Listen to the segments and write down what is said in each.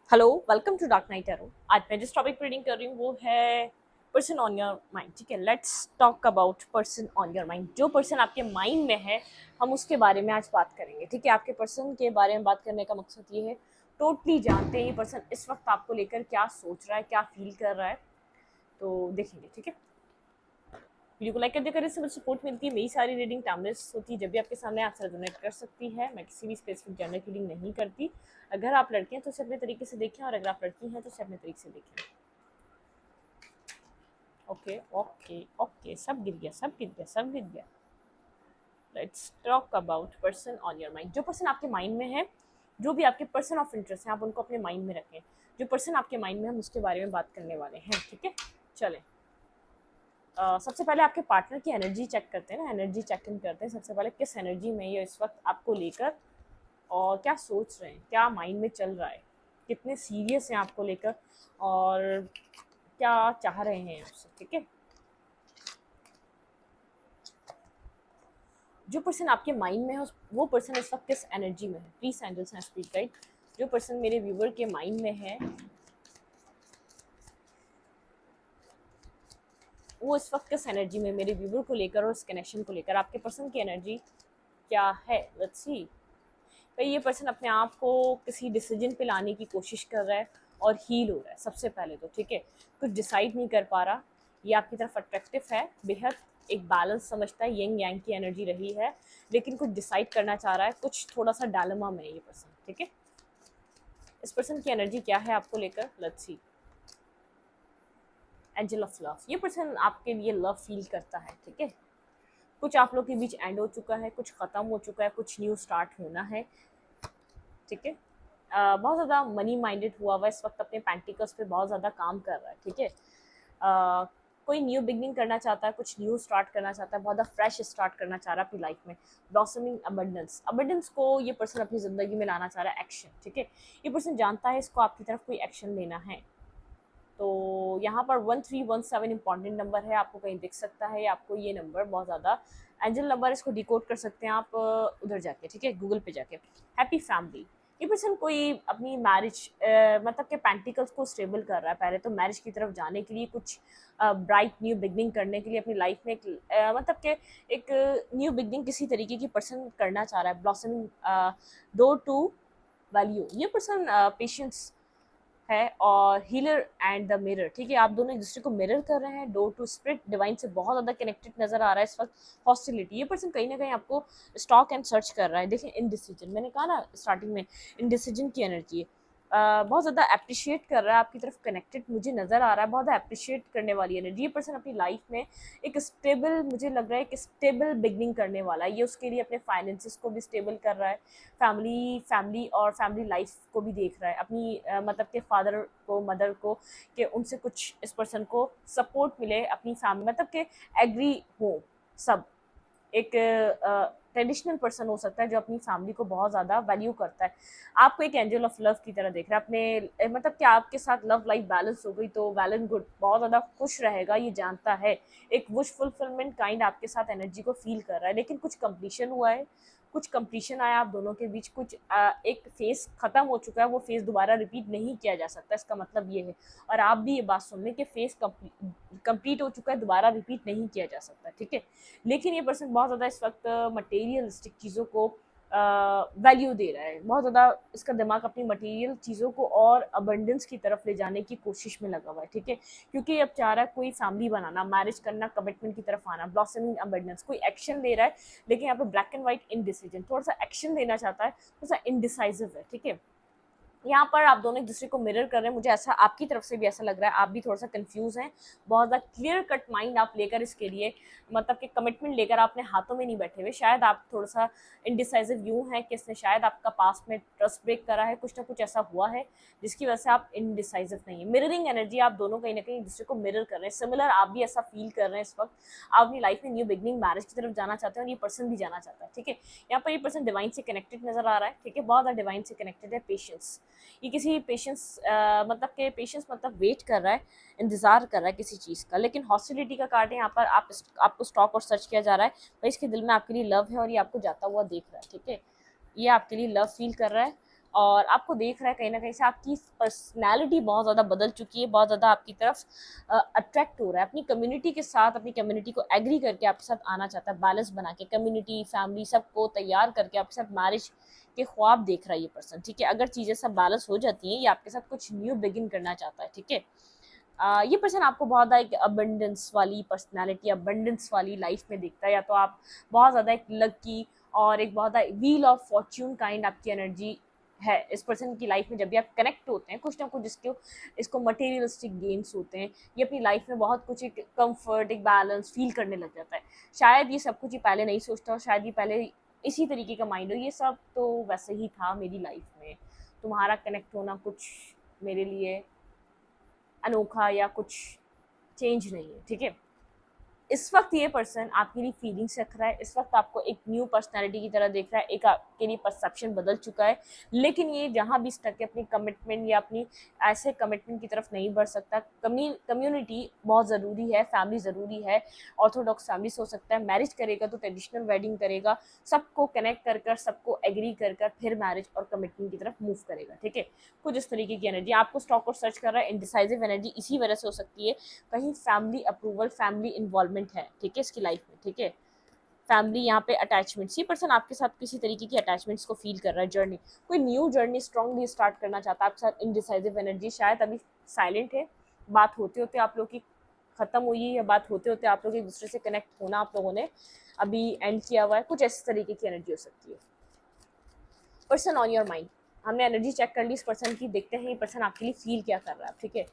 Hello, welcome to Dark Night Arrow. आज मैं जिस टॉपिक पर रीडिंग कर रही हूँ वो है पर्सन ऑन योर माइंड। ठीक है, let's talk about person on your mind. जो पर्सन आपके माइंड में है हम उसके बारे में आज बात करेंगे। ठीक है, आपके पर्सन के बारे में बात करने का मकसद ये है टोटली जानते हैं ये पर्सन इस वक्त आपको लेकर क्या सोच रहा है, क्या फील कर रहा है, तो देखेंगे। ठीक है, वीडियो को लाइक कर देकर इससे मुझे सपोर्ट मिलती है। मेरी सारी रीडिंग टाइमलेस होती है, जब भी आपके सामने आप रेजोनेट कर सकती है। मैं किसी भी स्पेसिफिक जेंडर की रीडिंग नहीं करती। अगर आप लड़के हैं तो उसे अपने तरीके से देखें, और अगर आप लड़की हैं तो उसे अपने तरीके से देखें। ओके ओके ओके, सब गिर गया, सब गिर गया, सब गिर गया। Let's talk about person on your mind. जो पर्सन आपके माइंड में है, जो भी आपके पर्सन ऑफ इंटरेस्ट हैं, आप उनको अपने माइंड में रखें। जो पर्सन आपके माइंड में हम उसके बारे में बात करने वाले हैं। ठीक है, चलें। सबसे पहले आपके पार्टनर की एनर्जी चेक करते हैं ना, एनर्जी चेक इन करते हैं। सबसे पहले किस एनर्जी में ये इस वक्त आपको लेकर, और क्या सोच रहे हैं, क्या माइंड में चल रहा है, कितने सीरियस हैं आपको लेकर, और क्या चाह रहे हैं आपसे। ठीक है, जो पर्सन आपके माइंड में है वो पर्सन इस वक्त किस एनर्जी में है। Please angels and spirit guide, जो पर्सन मेरे व्यूवर के माइंड में है वो इस वक्त किस एनर्जी में, मेरे व्यूवर को लेकर और इस कनेक्शन को लेकर आपके पर्सन की एनर्जी क्या है। Let's see. भाई ये पर्सन अपने आप को किसी डिसीजन पे लाने की कोशिश कर रहा है और हील हो रहा है सबसे पहले तो। ठीक है, कुछ डिसाइड नहीं कर पा रहा। ये आपकी तरफ अट्रैक्टिव है बेहद, एक बैलेंस समझता है, यंग यांग की एनर्जी रही है, लेकिन कुछ डिसाइड करना चाह रहा है, कुछ थोड़ा सा डायलेमा में है ये पर्सन। ठीक है, इस पर्सन की एनर्जी क्या है आपको लेकर। Let's see. Angel of love. ये पर्सन आपके लिए लव फील करता है। ठीक है, कुछ आप लोग के बीच एंड हो चुका है, कुछ खत्म हो चुका है, कुछ न्यू स्टार्ट होना है। ठीक है, बहुत ज़्यादा मनी माइंडेड हुआ हुआ इस वक्त, अपने पेंटिकल्स पे बहुत ज़्यादा काम कर रहा है। ठीक है, कोई न्यू बिगनिंग करना चाहता है, कुछ न्यू स्टार्ट करना चाहता है, बहुत ज़्यादा फ्रेश स्टार्ट करना चाह रहा है अपनी लाइफ में। ब्लॉसमिंग अबंडेंस, अबंडेंस को ये पर्सन अपनी ज़िंदगी में लाना चाह रहा है। एक्शन। ठीक है, ये पर्सन जानता है इसको आपकी तरफ कोई एक्शन लेना है। तो यहाँ पर 1317 इंपॉर्टेंट नंबर है, आपको कहीं दिख सकता है आपको ये नंबर बहुत ज़्यादा एंजल नंबर। इसको डिकोड कर सकते हैं आप उधर जाके। ठीक है, गूगल पे जाके। Happy family. ये पर्सन कोई अपनी मैरिज मतलब के पेंटिकल्स को स्टेबल कर रहा है। पहले तो मैरिज की तरफ जाने के लिए, कुछ ब्राइट न्यू बिगनिंग करने के लिए अपनी लाइफ में एक मतलब के एक न्यू बिगनिंग किसी तरीके की पर्सन करना चाह रहा है। Blossoming door to value. ये पर्सन पेशेंस है और हीलर एंड द मिरर। ठीक है, आप दोनों एक दूसरे को मिरर कर रहे हैं। डोर टू स्पिरिट डिवाइन से बहुत ज़्यादा कनेक्टेड नजर आ रहा है इस वक्त। हॉस्टिलिटी। ये पर्सन कहीं ना कहीं आपको स्टॉक एंड सर्च कर रहा है। देखिए, इनडिसीजन, मैंने कहा ना स्टार्टिंग में, इनडिसीजन की एनर्जी है। बहुत ज़्यादा अप्रिशिएट कर रहा है, आपकी तरफ कनेक्टेड मुझे नज़र आ रहा है, बहुत ज़्यादा अप्रिशिएट करने वाली एनर्जी। ये पर्सन अपनी लाइफ में एक स्टेबल, मुझे लग रहा है कि स्टेबल बिगनिंग करने वाला है। ये उसके लिए अपने फाइनेंसिस को भी स्टेबल कर रहा है, फैमिली और फैमिली लाइफ को भी देख रहा है, अपनी मतलब के फादर को, मदर को, कि उनसे कुछ इस पर्सन को सपोर्ट मिले, अपनी फैमिली मतलब के एग्री हो सब। एक ट्रेडिशनल पर्सन हो सकता है जो अपनी फैमिली को बहुत ज़्यादा वैल्यू करता है। आपको एक एंजल ऑफ लव की तरह देख रहा है अपने मतलब कि आपके साथ लव लाइफ बैलेंस हो गई तो वेल एंड गुड, बहुत ज़्यादा खुश रहेगा, ये जानता है। एक विश फुलफिलमेंट काइंड आपके साथ एनर्जी को फील कर रहा है, लेकिन कुछ कंप्लीशन हुआ है, कुछ कंप्लीशन आया आप दोनों के बीच, कुछ एक फेस खत्म हो चुका है, वो फेस दोबारा रिपीट नहीं किया जा सकता। इसका मतलब ये है, और आप भी ये बात सुन लें कि फेस कंप्लीट हो चुका है, दोबारा रिपीट नहीं किया जा सकता। ठीक है, लेकिन ये पर्सन बहुत ज़्यादा इस वक्त मटेरियलिस्टिक चीज़ों को वैल्यू दे रहा है, बहुत ज़्यादा इसका दिमाग अपनी मटेरियल चीज़ों को और अबंडेंस की तरफ ले जाने की कोशिश में लगा हुआ है। ठीक है, क्योंकि अब चाह रहा है कोई फैमिली बनाना, मैरिज करना, कमिटमेंट की तरफ आना, ब्लॉसमिंग अबंडेंस, कोई एक्शन ले रहा है, लेकिन यहाँ पे ब्लैक एंड व्हाइट इनडिसीजन, थोड़ा सा एक्शन लेना चाहता है, थोड़ा सा इनडिसाइसिव है। ठीक है, यहाँ पर आप दोनों एक दूसरे को मिरर कर रहे हैं, मुझे ऐसा आपकी तरफ से भी ऐसा लग रहा है, आप भी थोड़ा सा कंफ्यूज हैं। बहुत ज़्यादा क्लियर कट माइंड आप लेकर इसके लिए, मतलब कि कमिटमेंट लेकर आपने हाथों में नहीं बैठे हुए। शायद आप थोड़ा सा इनडिसाइसिव यूँ है कि इसने शायद आपका पास में ट्रस्ट ब्रेक करा है, कुछ ना कुछ ऐसा हुआ है जिसकी वजह से आप इनडिसाइसिव नहीं है। मिररिंग एनर्जी, आप दोनों कहीं ना कहीं एक दूसरे को मिरर कर रहे हैं। सिमिलर आप भी ऐसा फील कर रहे हैं इस वक्त, आप अपनी लाइफ में न्यू बिगनिंग मैरिज की तरफ जाना चाहते हैं और ये पर्सन भी जाना चाहता है। ठीक है, यहाँ पर ये पर्सन डिवाइन से कनेक्टेड नजर आ रहा है। ठीक है, बहुत ज़्यादा डिवाइन से कनेक्टेड है। पेशेंस, ये किसी पेशेंस मतलब के पेशेंस मतलब वेट कर रहा है, इंतज़ार कर रहा है किसी चीज़ का। लेकिन हॉस्टिलिटी का कार्ड है यहाँ पर, आपको स्टॉक और सर्च किया जा रहा है। भाई इसके दिल में आपके लिए लव है और ये आपको जाता हुआ देख रहा है। ठीक है, ये आपके लिए लव फील कर रहा है और आपको देख रहा है कहीं ना कहीं से आपकी पर्सनैलिटी बहुत ज़्यादा बदल चुकी है, बहुत ज़्यादा आपकी तरफ अट्रैक्ट हो रहा है, अपनी कम्युनिटी के साथ, अपनी कम्युनिटी को एग्री करके आपके साथ आना चाहता है, बैलेंस बना के कम्युनिटी फैमिली सबको तैयार करके आपके साथ मैरिज के ख्वाब देख रहा है ये पर्सन, ठीक है। अगर चीज़ें सब बैलेंस हो जाती हैं, ये आपके साथ कुछ न्यू बिगिन करना चाहता है, ठीक है। ये पर्सन आपको बहुत ज़्यादा एक अबंडेंस वाली पर्सनालिटी, अबंडेंस वाली लाइफ में दिखता है, या तो आप बहुत ज़्यादा एक लकी और एक बहुत ज़्यादा व्हील ऑफ फॉर्च्यून काइंड आपकी एनर्जी है इस पर्सन की लाइफ में। जब भी आप कनेक्ट होते हैं कुछ ना कुछ इसको मटेरियलिस्टिक गेन्स होते हैं, ये अपनी लाइफ में बहुत कुछ एक कंफर्ट, एक बैलेंस फील करने लग जाता है। शायद ये सब कुछ ये पहले नहीं सोचता, और शायद ये पहले इसी तरीके का माइंड हो, ये सब तो वैसे ही था मेरी लाइफ में, तुम्हारा कनेक्ट होना कुछ मेरे लिए अनोखा या कुछ चेंज नहीं है, ठीक है। इस वक्त ये पर्सन आपके लिए फीलिंग्स रख रहा है, इस वक्त आपको एक न्यू पर्सनालिटी की तरह देख रहा है, एक आपके लिए परसेप्शन बदल चुका है, लेकिन ये जहाँ भी स्टक है अपनी कमिटमेंट या अपनी ऐसे कमिटमेंट की तरफ नहीं बढ़ सकता। कम्युनिटी बहुत ज़रूरी है, फैमिली ज़रूरी है, ऑर्थोडॉक्स फैमिली से हो सकता है, मैरिज करेगा तो ट्रेडिशनल वेडिंग करेगा, सबको कनेक्ट कर कर, सबको एग्री कर कर फिर मैरिज और कमिटमेंट की तरफ मूव करेगा, ठीक है। कुछ इस तरीके की एनर्जी आपको स्टॉक और सर्च कर रहा है। इनडिसाइसिव एनर्जी इसी वजह से हो सकती है, कहीं फैमिली अप्रूवल, फैमिली इन्वॉल्वमेंट है, ठीक है, इसकी लाइफ में, ठीक है। फैमिली यहाँ पे अटैचमेंट्स, ये पर्सन आपके साथ किसी तरीके की अटैचमेंट्स को फील कर रहा है, जर्नी, कोई न्यू जर्नी स्ट्रांगली स्टार्ट करना चाहता है आपके साथ। इनडिसाइसिव एनर्जी शायद अभी साइलेंट है, बात होते होते आप लोग की खत्म हुई है, या बात होते होते आप लोग एक दूसरे से कनेक्ट होना आप लोगों ने अभी एंड किया हुआ है, कुछ ऐसे तरीके की एनर्जी हो सकती है। पर्सन ऑन योर माइंड, हमने एनर्जी चेक कर ली इस पर्सन की, देखते हैं ये पर्सन आपके लिए फील क्या कर रहा है, ठीक है।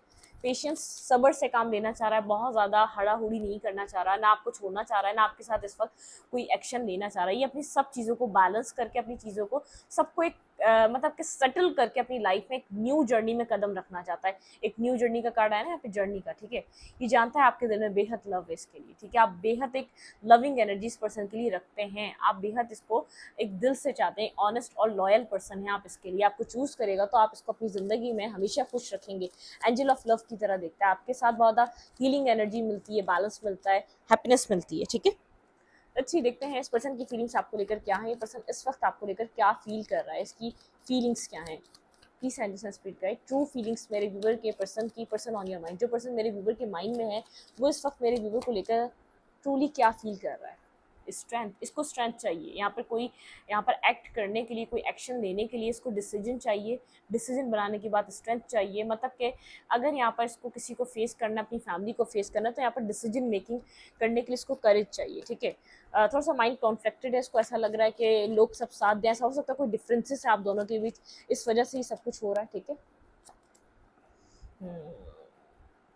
पेशेंस, सब्र से काम लेना चाह रहा है, बहुत ज़्यादा हड़ाहुड़ी नहीं करना चाह रहा, ना आपको छोड़ना चाह रहा है, ना आपके साथ इस वक्त कोई एक्शन लेना चाह रहा है। ये अपनी सब चीज़ों को बैलेंस करके, अपनी चीज़ों को सबको एक मतलब कि सेटल करके अपनी लाइफ में एक न्यू जर्नी में कदम रखना चाहता है। एक न्यू जर्नी का कार्ड आया ना यहाँ पे, जर्नी का, ठीक है। ये जानता है आपके दिल में बेहद लव है इसके लिए, ठीक है। आप बेहद एक लविंग एनर्जी इस पर्सन के लिए रखते हैं, आप बेहद इसको एक दिल से चाहते हैं, ऑनेस्ट और लॉयल पर्सन है आप इसके लिए। आपको चूज करेगा तो आप इसको अपनी ज़िंदगी में हमेशा खुश रखेंगे, एंजल ऑफ लव की तरह देखता है आपके साथ, बहुत ज़्यादा हीलिंग एनर्जी मिलती है, बैलेंस मिलता है, हैप्पीनेस मिलती है, ठीक है। अच्छी देखते हैं इस पर्सन की फीलिंग्स आपको लेकर क्या है, ये पर्सन इस वक्त आपको लेकर क्या फील कर रहा है, इसकी फीलिंग्स क्या हैं। Please and speed guide true feelings मेरे व्यूवर के पर्सन की, पर्सन ऑन योर माइंड, जो पर्सन मेरे व्यूवर के माइंड में है वो इस वक्त मेरे व्यूवर को लेकर ट्रूली क्या फील कर रहा है। स्ट्रेंथ, इसको स्ट्रेंथ चाहिए यहाँ पर, कोई यहाँ पर एक्ट करने के लिए, कोई एक्शन लेने के लिए इसको डिसीजन चाहिए, डिसीजन बनाने के बाद स्ट्रेंथ चाहिए। मतलब कि अगर यहाँ पर इसको किसी को फेस करना, अपनी फैमिली को फेस करना, तो यहाँ पर डिसीजन मेकिंग करने के लिए इसको करेज चाहिए, ठीक है। थोड़ा सा माइंड कॉन्फ्लिक्टेड है, इसको ऐसा लग रहा है कि लोग सब साथ दें, ऐसा हो सकता है कोई डिफरेंसेस है आप दोनों के बीच, इस वजह से ही सब कुछ हो रहा है, ठीक है।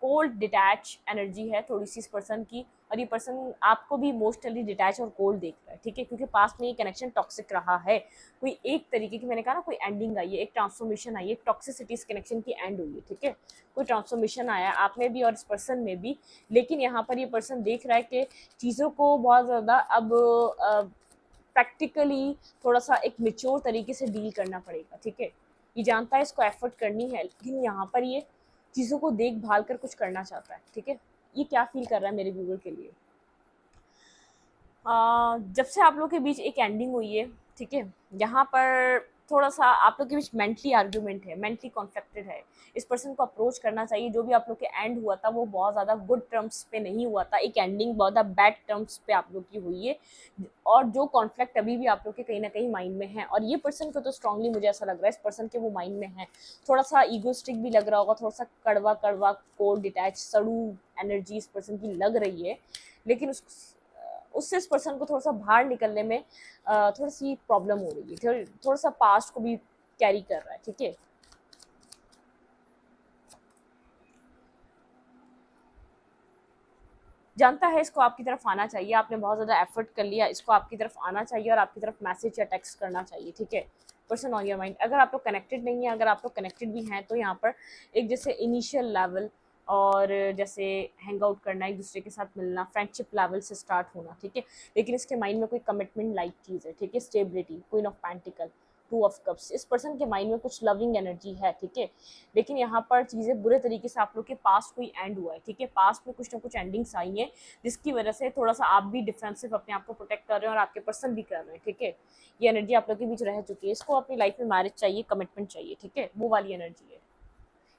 कोल्ड डिटैच एनर्जी है थोड़ी सी इस पर्सन की, और ये पर्सन आपको भी इमोशनली डिटैच और कोल्ड देख रहा है, ठीक है, क्योंकि पास में ये कनेक्शन टॉक्सिक रहा है। कोई एक तरीके की, मैंने कहा ना, कोई एंडिंग आई है, एक ट्रांसफॉर्मेशन आई है, टॉक्सिसिटी इस कनेक्शन की एंड हुई है, ठीक है। कोई ट्रांसफॉर्मेशन आया आप में भी और इस पर्सन में भी, लेकिन यहाँ पर ये पर्सन देख रहा है कि चीज़ों को बहुत ज़्यादा अब प्रैक्टिकली थोड़ा सा एक मेच्योर तरीके से डील करना पड़ेगा, ठीक है। ये जानता है इसको एफर्ट करनी है, लेकिन यहाँ पर ये चीज़ों को देखभाल कर कुछ करना चाहता है, ठीक है। ये क्या फील कर रहा है मेरे व्यूवर के लिए। जब से आप लोग के बीच एक एंडिंग हुई है, ठीक है, यहाँ पर थोड़ा सा आप लोग के बीच मेंटली आर्ग्यूमेंट है, मेंटली कॉन्फ्लिक्टेड है। इस पर्सन को अप्रोच करना चाहिए, जो भी आप लोग के एंड हुआ था वो बहुत ज़्यादा गुड टर्म्स पे नहीं हुआ था, एक एंडिंग बहुत ज़्यादा बैड टर्म्स पे आप लोग की हुई है, और जो कॉन्फ्लिक्ट अभी भी आप लोग के कहीं ना कहीं माइंड में है, और ये पर्सन को तो स्ट्रांगली मुझे ऐसा लग रहा है इस पर्सन के वो माइंड में है। थोड़ा सा ईगोस्टिक भी लग रहा होगा, थोड़ा सा कड़वा कड़वा, कोल्ड डिटैच, सड़ू एनर्जी इस पर्सन की लग रही है, लेकिन उससे इस पर्सन को थोड़ा सा बाहर निकलने में थोड़ी सी प्रॉब्लम हो रही है, थोड़ा सा पास्ट को भी कैरी कर रहा है, ठीक है। जानता है इसको आपकी तरफ आना चाहिए, आपने बहुत ज़्यादा एफर्ट कर लिया, इसको आपकी तरफ आना चाहिए और आपकी तरफ मैसेज या टेक्स्ट करना चाहिए, ठीक है। पर्सन ऑन योर माइंड, अगर आप लोग कनेक्टेड नहीं है, अगर आप लोग कनेक्टेड भी हैं, तो यहाँ पर एक जैसे इनिशियल लेवल और जैसे हैंग आउट करना, एक दूसरे के साथ मिलना, फ्रेंडशिप लेवल से स्टार्ट होना, ठीक है। लेकिन इसके माइंड में कोई कमिटमेंट लाइक चीज़ है, ठीक है, stability, queen of pentacle, two of cups, इस पर्सन के माइंड में कुछ लविंग एनर्जी है, ठीक है, लेकिन यहाँ पर चीज़ें बुरे तरीके से आप लोग के पास्ट कोई एंड हुआ है, ठीक है, पास्ट में कुछ ना कुछ एंडिंग्स आई हैं जिसकी वजह से थोड़ा सा आप भी डिफेंसिव अपने आप को प्रोटेक्ट कर रहे हैं और आपके पर्सन भी कर रहे हैं, ठीक है, ये एनर्जी आप लोग के बीच रह चुकी है, इसको अपनी लाइफ में मैरिज चाहिए, कमिटमेंट चाहिए, ठीक है, वो वाली एनर्जी है।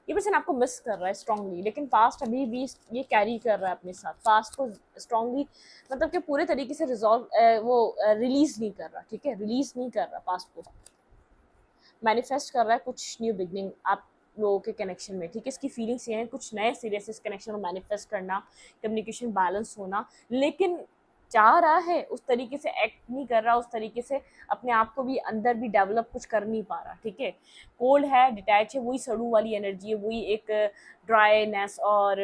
ये पर्सन आपको मिस कर रहा है स्ट्रांगली, लेकिन पास्ट अभी भी ये कैरी कर रहा है अपने साथ, पास्ट को स्ट्रांगली मतलब कि पूरे तरीके से रिलीज नहीं कर रहा, ठीक है, रिलीज नहीं कर रहा पास्ट को, मैनिफेस्ट कर रहा है कुछ न्यू बिगनिंग आप लोगों के कनेक्शन में, ठीक है, इसकी फीलिंग्स ये हैं कुछ नए सिरे से इस कनेक्शन को मैनिफेस्ट करना, कम्युनिकेशन बैलेंस होना, लेकिन चाह रहा है उस तरीके से एक्ट नहीं कर रहा, उस तरीके से अपने आप को भी अंदर भी डेवलप कुछ कर नहीं पा रहा, ठीक है, कोल्ड है, डिटैच है, वही सड़ू वाली एनर्जी है, वही एक ड्राईनेस और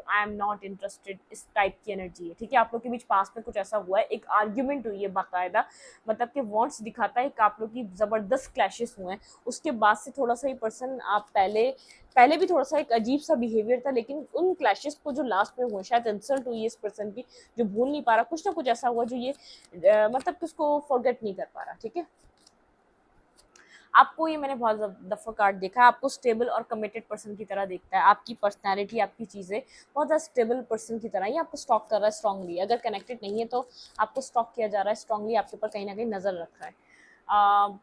आई एम नॉट इंटरेस्टेड इस टाइप की एनर्जी है, ठीक है, आप लोग के बीच पास में कुछ ऐसा हुआ है, एक आर्ग्यूमेंट हुई है बाकायदा, मतलब कि वॉन्ट्स दिखाता है कि आप लोग की ज़बरदस्त क्लैशेस हुए हैं, उसके बाद से थोड़ा सा ये पर्सन आप पहले भी थोड़ा सा एक अजीब सा बिहेवियर था, लेकिन उन क्लैशेस को जो लास्ट में हुए, शायद इंसल्ट हुई है इस पर्सन की, जो भूल नहीं पा रहा, कुछ ना कुछ ऐसा हुआ जो ये मतलब कि उसको फॉरगेट नहीं कर पा रहा, ठीक है, आपको ये मैंने बहुत दफ़ा कार्ड देखा है, आपको स्टेबल और कमिटेड पर्सन की तरह देखता है, आपकी पर्सनैलिटी, आपकी चीज़ें बहुत ज़्यादा स्टेबल पर्सन की तरह ही आपको स्टॉक कर रहा है स्ट्रांगली, अगर कनेक्टेड नहीं है तो आपको स्टॉक किया जा रहा है स्ट्रांगली, आपके ऊपर कहीं ना कहीं नज़र रख रहा है,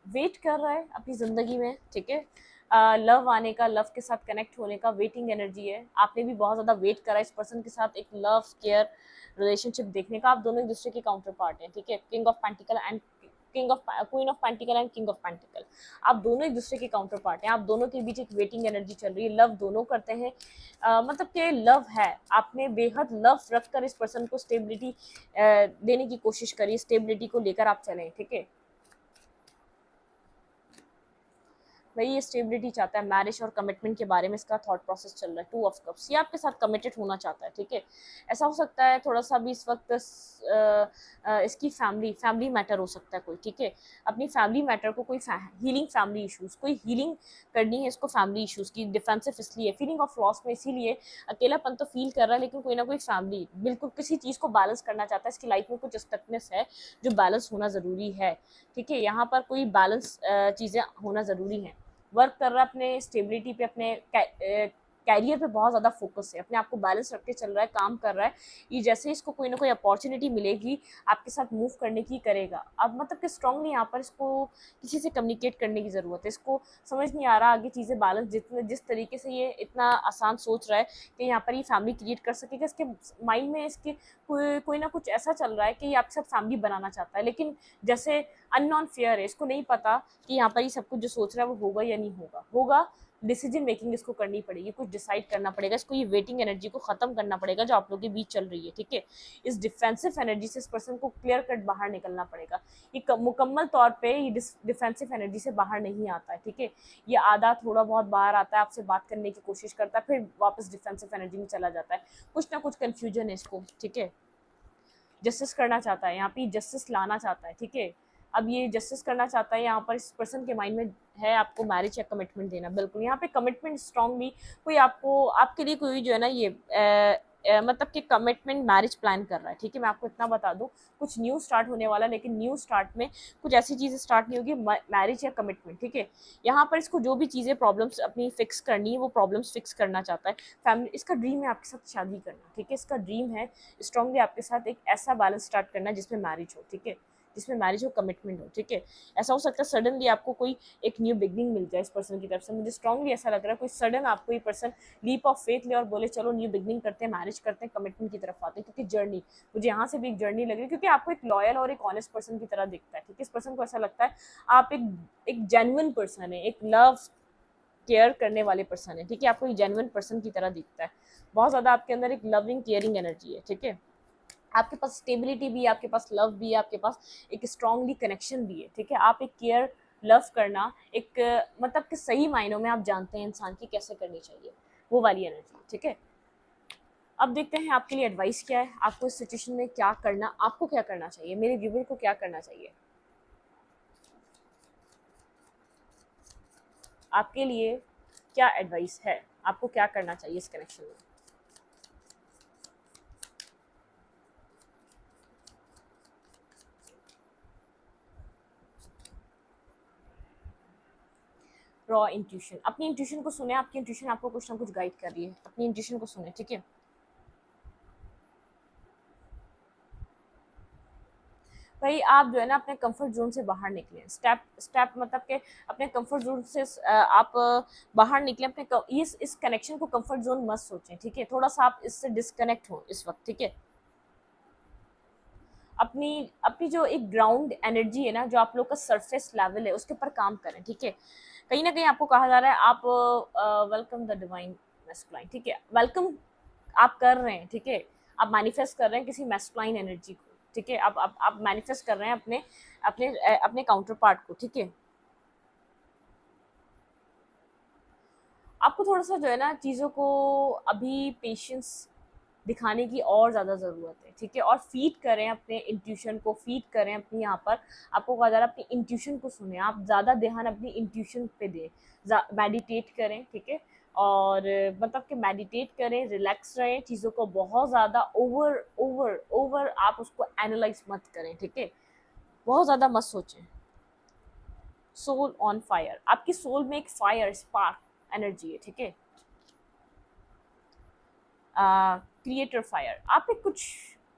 वेट कर रहा है अपनी ज़िंदगी में, ठीक है, लव आने का, लव के साथ कनेक्ट होने का, वेटिंग एनर्जी है, आपने भी बहुत ज़्यादा वेट करा इस पर्सन के साथ एक लव केयर रिलेशनशिप देखने का, आप दोनों एक दूसरे के काउंटर पार्ट हैं, ठीक है, king of pentacle and queen of pentacle and king of pentacle, आप दोनों एक दूसरे के काउंटर पार्ट हैं, आप दोनों के बीच एक वेटिंग एनर्जी चल रही है, लव दोनों करते हैं, मतलब कि लव है, आपने बेहद लव रखकर इस पर्सन को स्टेबिलिटी देने की कोशिश करी, स्टेबिलिटी को लेकर आप चलें, ठीक है, भाई ये स्टेबिलिटी चाहता है, मैरिज और कमिटमेंट के बारे में इसका थॉट प्रोसेस चल रहा है, टू ऑफ कप्स, ये आपके साथ कमिटेड होना चाहता है, ठीक है, ऐसा हो सकता है थोड़ा सा भी इस वक्त इसकी फैमिली मैटर हो सकता है कोई, ठीक है, अपनी फैमिली मैटर को कोई हीलिंग फैमिली इशूज़, कोई हीलिंग करनी है इसको फैमिली इशूज़ की, डिफेंसिव इसलिए, फीलिंग ऑफ लॉस में इसीलिए, अकेलापन तो फील कर रहा है, लेकिन कोई ना कोई फैमिली बिल्कुल किसी चीज़ को बैलेंस करना चाहता है, इसकी लाइफ में कुछ स्टकनेस है जो बैलेंस होना ज़रूरी है, ठीक है, यहाँ पर कोई बैलेंस चीज़ें होना ज़रूरी हैं, वर्क कर रहा है अपने स्टेबिलिटी पे, अपने कैरियर पे बहुत ज़्यादा फोकस है, अपने आप को बैलेंस रख के चल रहा है, काम कर रहा है, ये जैसे ही इसको कोई ना कोई अपॉर्चुनिटी मिलेगी आपके साथ मूव करने की करेगा, अब मतलब कि स्ट्रांगली यहाँ पर इसको किसी से कम्युनिकेट करने की ज़रूरत है, इसको समझ नहीं आ रहा आगे चीज़ें बैलेंस जिस तरीके से ये इतना आसान सोच रहा है कि यहाँ पर ये फैमिली क्रिएट कर सकेगा, इसके माइंड में इसके कोई ना कुछ ऐसा चल रहा है कि ये आपके साथ फैमिली बनाना चाहता है, लेकिन जैसे अननोन फेयर है, इसको नहीं पता कि यहाँ पर ये सब कुछ जो सोच रहा है वो होगा या नहीं होगा डिसीजन मेकिंग इसको करनी पड़ेगी, कुछ डिसाइड करना पड़ेगा, इसको ये वेटिंग एनर्जी को खत्म करना पड़ेगा जो आप लोगों के बीच चल रही है, ठीक है, इस डिफेंसिव एनर्जी से इस पर्सन को क्लियर कट बाहर निकलना पड़ेगा, ये मुकम्मल तौर पे ये डिफेंसिव एनर्जी से बाहर नहीं आता है, ठीक है, ये आधा थोड़ा बहुत बाहर आता है, आपसे बात करने की कोशिश करता है, फिर वापस डिफेंसिव एनर्जी में चला जाता है, कुछ ना कुछ कन्फ्यूजन है इसको, ठीक है, जस्टिस करना चाहता है, यहाँ पे जस्टिस लाना चाहता है, ठीक है, अब ये जस्टिस करना चाहता है, यहाँ पर इस पर्सन के माइंड में है आपको मैरिज या कमिटमेंट देना, बिल्कुल यहाँ पे कमिटमेंट स्ट्रांगली कोई आपको आपके लिए कोई जो है ना ये मतलब कि कमिटमेंट मैरिज प्लान कर रहा है, ठीक है, मैं आपको इतना बता दूं, कुछ न्यू स्टार्ट होने वाला, लेकिन न्यू स्टार्ट में कुछ ऐसी चीज़ें स्टार्ट नहीं होगी मैरिज या कमिटमेंट, ठीक है, यहाँ पर इसको जो भी चीज़ें प्रॉब्लम्स अपनी फिक्स करनी है वो प्रॉब्लम्स फिक्स करना चाहता है, फैमिली इसका ड्रीम है आपके साथ शादी करना, ठीक है, इसका ड्रीम है स्ट्रांगली आपके साथ एक ऐसा बैलेंस स्टार्ट करना जिसमें मैरिज हो, ठीक है, जिसमें मैरिज हो, कमिटमेंट हो, ठीक है, ऐसा हो सकता है सडनली आपको कोई एक न्यू बिगनिंग मिल जाए इस पर्सन की तरफ से, मुझे स्ट्रांगली ऐसा लग रहा है कोई सडन आपको ये पर्सन लीप ऑफ फेथ ले और बोले चलो न्यू बिगनिंग करते हैं, मैरिज करते हैं, कमिटमेंट की तरफ आते हैं, क्योंकि जर्नी मुझे यहाँ से भी एक जर्नी लग रही है, क्योंकि आपको एक लॉयल और एक ऑनेस्ट पर्सन की तरह दिखता है, ठीक है, इस पर्सन को ऐसा लगता है आप एक जेन्युइन पर्सन है, एक लव केयर करने वाले पर्सन है, ठीक है, आपको एक जेन्युइन पर्सन की तरह दिखता है, बहुत ज़्यादा आपके अंदर एक लविंग केयरिंग एनर्जी है, ठीक है, आपके पास स्टेबिलिटी भी है, आपके पास लव भी है, आपके पास एक स्ट्रांगली कनेक्शन भी है, ठीक है, आप एक केयर लव करना एक मतलब कि सही मायनों में आप जानते हैं इंसान की कैसे करनी चाहिए, वो वाली एनर्जी, ठीक है, अब देखते हैं आपके लिए एडवाइस क्या है, आपको इस सिचुएशन में क्या करना, आपको क्या करना चाहिए, मेरे व्यूवर को क्या करना चाहिए, आपके लिए क्या एडवाइस है, आपको क्या करना चाहिए इस कनेक्शन में, रॉ इंट्यूशन, अपनी इंट्यूशन को सुने, आपकी इंट्यूशन आपको कुछ ना कुछ गाइड कर रही है, अपनी इंट्यूशन को सुने, ठीक है। भाई आप जो है ना अपने कंफर्ट जोन से बाहर निकलें, स्टेप स्टेप मतलब कि अपने कंफर्ट जोन से आप बाहर निकलें, अपने इस कनेक्शन को कंफर्ट जोन मत सोचें, ठीक है। थोड़ा सा आप इससे डिस्कनेक्ट हो इस वक्त, ठीक है। अपनी अपनी जो एक ग्राउंड एनर्जी है ना, जो आप लोग का सरफेस लेवल है, उसके ऊपर काम करें, ठीक है। कहीं ना कहीं आपको कहा जा रहा है आप वेलकम द डिवाइन मैस्कुलाइन, ठीक है। वेलकम आप कर रहे हैं, ठीक है। आप मैनिफेस्ट कर रहे हैं किसी मैस्कुलाइन एनर्जी को, ठीक है। आप मैनिफेस्ट कर रहे हैं अपने अपने अपने काउंटर पार्ट को, ठीक है। आपको थोड़ा सा जो है ना चीज़ों को अभी पेशेंस दिखाने की और ज़्यादा ज़रूरत है, ठीक है। और फीड करें अपने इंट्यूशन को, फीड करें अपनी यहाँ पर, आपको कहा जा रहा है अपनी इंट्यूशन को सुने, आप ज़्यादा ध्यान अपनी इंट्यूशन पे दें, मेडिटेट करें, ठीक है। और मतलब कि मेडिटेट करें, रिलैक्स रहें, चीज़ों को बहुत ज़्यादा ओवर ओवर ओवर आप उसको एनालाइज मत करें, ठीक है। बहुत ज़्यादा मत सोचें। सोल ऑन फायर, आपकी सोल में एक फायर स्पार्क एनर्जी है, ठीक है। क्रिएटर फायर, आप एक कुछ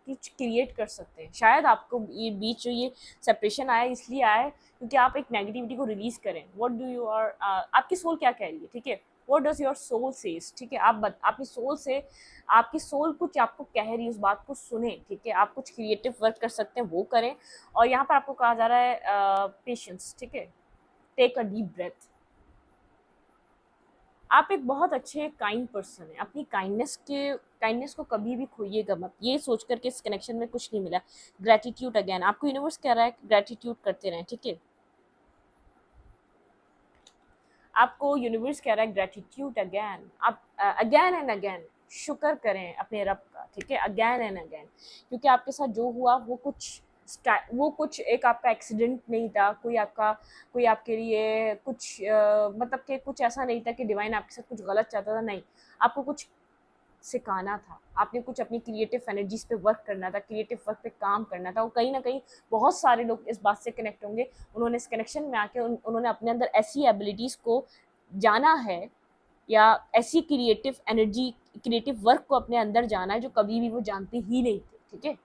कुछ क्रिएट कर सकते हैं। शायद आपको ये बीच जो ये सेपरेशन आया इसलिए आया है क्योंकि आप एक नेगेटिविटी को रिलीज करें। व्हाट डू यू आर, आपकी सोल क्या कह रही है, ठीक है। What does your soul says, ठीक है। आपकी सोल से, आपकी सोल कुछ आपको कह रही है, उस बात को सुने, ठीक है। आप कुछ क्रिएटिव वर्क कर सकते हैं, वो करें। और यहाँ पर आपको कहा जा रहा है पेशेंस, ठीक है। Take a deep breath. आप एक बहुत अच्छे काइंड पर्सन हैं, अपनी काइंडनेस को कभी भी खोइएगा मत, ये सोच करके इस कनेक्शन में कुछ नहीं मिला। ग्रेटिट्यूड अगेन, आपको यूनिवर्स कह रहा है ग्रेटिट्यूड करते रहें, ठीक है। आपको यूनिवर्स कह रहा है ग्रेटिट्यूड अगेन, आप अगेन एंड अगेन शुक्र करें अपने रब का, ठीक है। अगेन एंड अगेन, क्योंकि आपके साथ जो हुआ वो कुछ एक आपका एक्सीडेंट नहीं था, कोई आपके लिए कुछ मतलब कि कुछ ऐसा नहीं था कि डिवाइन आपके साथ कुछ गलत चाहता था, नहीं। आपको कुछ सिखाना था, आपने कुछ अपनी क्रिएटिव एनर्जीज पे वर्क करना था, क्रिएटिव वर्क पे काम करना था। और कहीं ना कहीं बहुत सारे लोग इस बात से कनेक्ट होंगे, उन्होंने इस कनेक्शन में आके उन्होंने अपने अंदर ऐसी एबिलिटीज़ को जाना है, या ऐसी क्रिएटिव वर्क को अपने अंदर जाना है जो कभी भी वो जानते ही नहीं थे, ठीक है।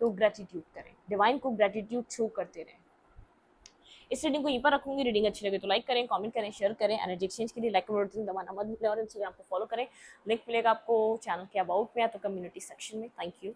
तो ग्रेटिट्यूड करें, डिवाइन को ग्रेटिट्यूड शो करते रहें। इस रीडिंग को यहीं पर रखूंगी। रीडिंग अच्छी लगे तो लाइक करें, कमेंट करें, शेयर करें। एनर्जी एक्सचेंज के लिए लाइक बटन दबाना मत भूलें और इंस्टाग्राम को फॉलो करें। लिंक मिलेगा आपको चैनल के अबाउट में या तो कम्युनिटी सेक्शन में। Thank you.